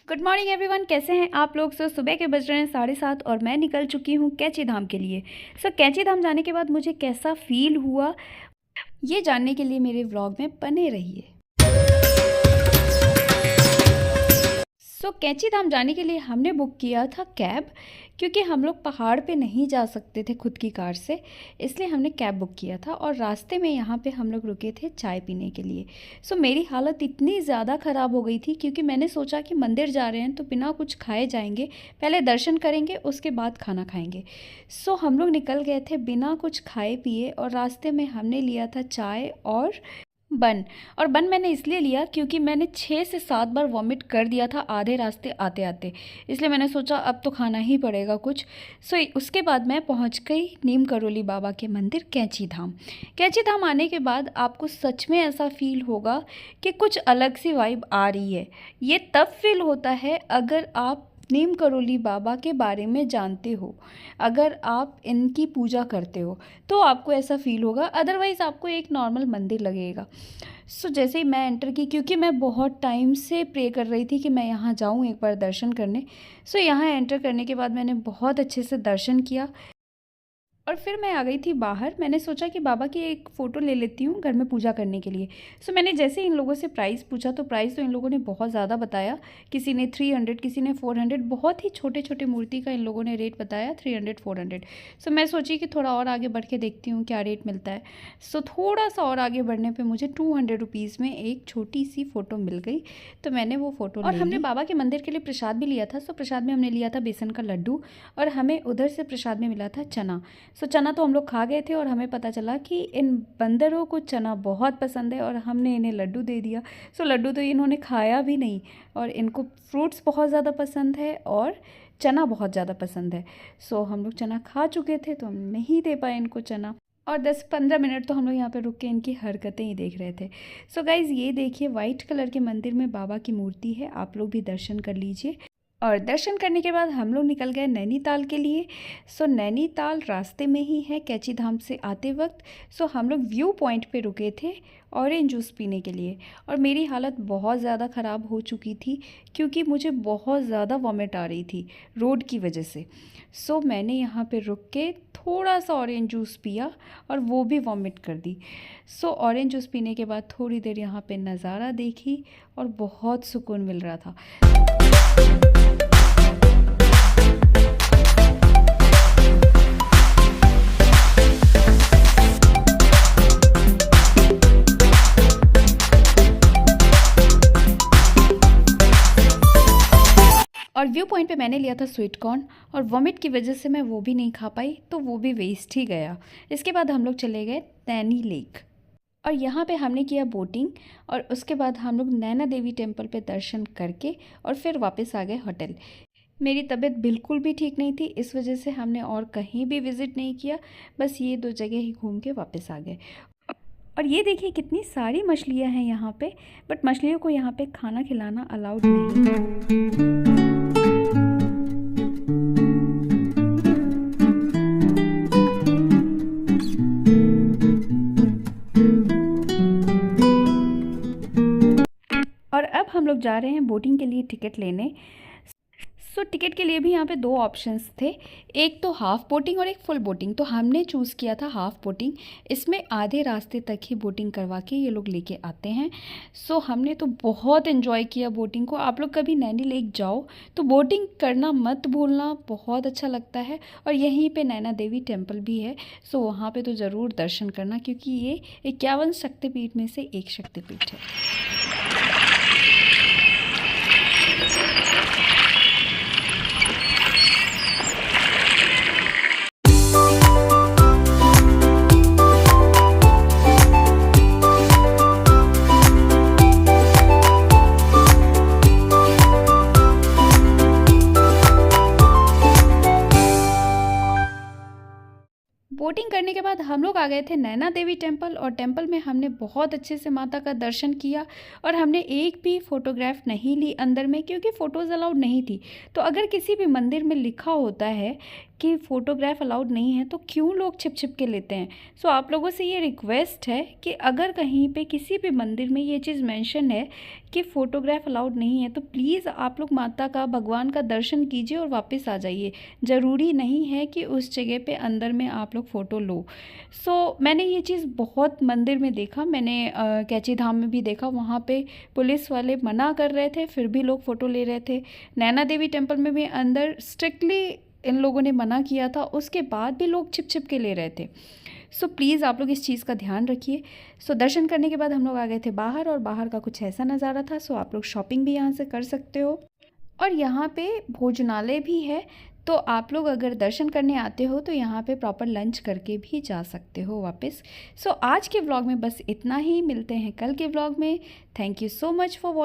Good morning everyone, कैसे हैं आप लोग। सुबह के बज रहे हैं 7:30 और मैं निकल चुकी हूँ कैंची धाम के लिए। कैंची धाम जाने के बाद मुझे कैसा फील हुआ ये जानने के लिए मेरे व्लॉग में बने रहिए। कैंची धाम जाने के लिए हमने बुक किया था कैब, क्योंकि हम लोग पहाड़ पे नहीं जा सकते थे खुद की कार से, इसलिए हमने कैब बुक किया था। और रास्ते में यहाँ पे हम लोग रुके थे चाय पीने के लिए। मेरी हालत इतनी ज़्यादा ख़राब हो गई थी, क्योंकि मैंने सोचा कि मंदिर जा रहे हैं तो बिना कुछ खाए जाएंगे, पहले दर्शन करेंगे उसके बाद खाना खाएंगे। हम लोग निकल गए थे बिना कुछ खाए पिए, और रास्ते में हमने लिया था चाय और बन। और बन मैंने इसलिए लिया क्योंकि मैंने 6 से 7 बार वॉमिट कर दिया था आधे रास्ते आते आते, इसलिए मैंने सोचा अब तो खाना ही पड़ेगा कुछ। उसके बाद मैं पहुंच गई नीम करोली बाबा के मंदिर कैंची धाम। कैंची धाम आने के बाद आपको सच में ऐसा फील होगा कि कुछ अलग सी वाइब आ रही है। ये तब फील होता है अगर आप नीम करोली बाबा के बारे में जानते हो, अगर आप इनकी पूजा करते हो तो आपको ऐसा फील होगा, अदरवाइज़ आपको एक नॉर्मल मंदिर लगेगा। जैसे ही मैं एंटर की, क्योंकि मैं बहुत टाइम से प्रे कर रही थी कि मैं यहाँ जाऊँ एक बार दर्शन करने। यहाँ एंटर करने के बाद मैंने बहुत अच्छे से दर्शन किया और फिर मैं आ गई थी बाहर। मैंने सोचा कि बाबा की एक फ़ोटो ले लेती हूँ घर में पूजा करने के लिए। मैंने जैसे इन लोगों से प्राइस पूछा तो प्राइस तो इन लोगों ने बहुत ज़्यादा बताया। किसी ने 300, किसी ने 400, बहुत ही छोटे छोटे मूर्ति का इन लोगों ने रेट बताया, 300, 400। मैं सोची कि थोड़ा और आगे बढ़ के देखती हूँ क्या रेट मिलता है। थोड़ा सा और आगे बढ़ने पर मुझे 200 रुपीज़ में एक छोटी सी फ़ोटो मिल गई, तो मैंने वो फ़ोटो और हमने बाबा के मंदिर के लिए प्रसाद भी लिया था। प्रसाद में हमने लिया था बेसन का लड्डू, और हमें उधर से प्रसाद में मिला था चना। चना तो हम लोग खा गए थे, और हमें पता चला कि इन बंदरों को चना बहुत पसंद है, और हमने इन्हें लड्डू दे दिया। लड्डू तो इन्होंने खाया भी नहीं, और इनको फ्रूट्स बहुत ज़्यादा पसंद है और चना बहुत ज़्यादा पसंद है। हम लोग चना खा चुके थे तो हम नहीं दे पाए इनको चना, और 10-15 मिनट तो हम लोग यहाँ पे रुक के इनकी हरकतें ही देख रहे थे। गाइज़, ये देखिए वाइट कलर के मंदिर में बाबा की मूर्ति है, आप लोग भी दर्शन कर लीजिए। और दर्शन करने के बाद हम लोग निकल गए नैनीताल के लिए। नैनीताल रास्ते में ही है कैंची धाम से आते वक्त। हम लोग व्यू पॉइंट पे रुके थे ऑरेंज जूस पीने के लिए, और मेरी हालत बहुत ज़्यादा ख़राब हो चुकी थी क्योंकि मुझे बहुत ज़्यादा वॉमिट आ रही थी रोड की वजह से। मैंने यहाँ पे रुक के थोड़ा सा ऑरेंज जूस पिया और वो भी वॉमिट कर दी। ऑरेंज जूस पीने के बाद थोड़ी देर यहाँ पे नज़ारा देखी और बहुत सुकून मिल रहा था। और व्यू पॉइंट पे मैंने लिया था स्वीट कॉर्न, और वॉमिट की वजह से मैं वो भी नहीं खा पाई, तो वो भी वेस्ट ही गया। इसके बाद हम लोग चले गए नैनी लेक, और यहाँ पे हमने किया बोटिंग, और उसके बाद हम लोग नैना देवी टेम्पल पे दर्शन करके और फिर वापस आ गए होटल। मेरी तबीयत बिल्कुल भी ठीक नहीं थी, इस वजह से हमने और कहीं भी विज़िट नहीं किया, बस ये 2 जगह ही घूम के वापस आ गए। और ये देखिए कितनी सारी मछलियाँ हैं यहाँ पे, बट मछलियों को यहाँ पे खाना खिलाना अलाउड नहीं है। और अब हम लोग जा रहे हैं बोटिंग के लिए टिकट लेने। टिकट के लिए भी यहाँ पे 2 ऑप्शंस थे, एक तो हाफ़ बोटिंग और एक फुल बोटिंग। तो हमने चूज़ किया था हाफ़ बोटिंग। इसमें आधे रास्ते तक ही बोटिंग करवा के ये लोग लेके आते हैं। हमने तो बहुत एंजॉय किया बोटिंग को। आप लोग कभी नैनी लेक जाओ तो बोटिंग करना मत भूलना, बहुत अच्छा लगता है। और यहीं पे नैना देवी टेम्पल भी है, वहाँ पे तो ज़रूर दर्शन करना, क्योंकि ये 51 शक्तिपीठ में से एक शक्तिपीठ है। बोटिंग करने के बाद हम लोग आ गए थे नैना देवी टेम्पल, और टेम्पल में हमने बहुत अच्छे से माता का दर्शन किया, और हमने एक भी फ़ोटोग्राफ नहीं ली अंदर में, क्योंकि फ़ोटोज़ अलाउड नहीं थी। तो अगर किसी भी मंदिर में लिखा होता है कि फ़ोटोग्राफ अलाउड नहीं है, तो क्यों लोग छिप छिप के लेते हैं। सो आप लोगों से ये रिक्वेस्ट है कि अगर कहीं पे किसी भी मंदिर में ये चीज़ मेंशन है कि फ़ोटोग्राफ अलाउड नहीं है, तो प्लीज़ आप लोग माता का, भगवान का दर्शन कीजिए और वापस आ जाइए। ज़रूरी नहीं है कि उस जगह पे अंदर में आप लोग फ़ोटो लो। सो मैंने ये चीज़ बहुत मंदिर में देखा, मैंने कैची धाम में भी देखा, वहाँ पे पुलिस वाले मना कर रहे थे, फिर भी लोग फ़ोटो ले रहे थे। नैना देवी टेम्पल में भी अंदर स्ट्रिक्टली इन लोगों ने मना किया था, उसके बाद भी लोग छिप छिप के ले रहे थे। सो प्लीज़ आप लोग इस चीज़ का ध्यान रखिए। सो दर्शन करने के बाद हम लोग आ गए थे बाहर, और बाहर का कुछ ऐसा नज़ारा था। सो आप लोग शॉपिंग भी यहाँ से कर सकते हो, और यहाँ पे भोजनालय भी है, तो आप लोग अगर दर्शन करने आते हो तो यहाँ पे प्रॉपर लंच करके भी जा सकते हो वापस। सो आज के व्लॉग में बस इतना ही, मिलते हैं कल के व्लॉग में। Thank you so much for watching.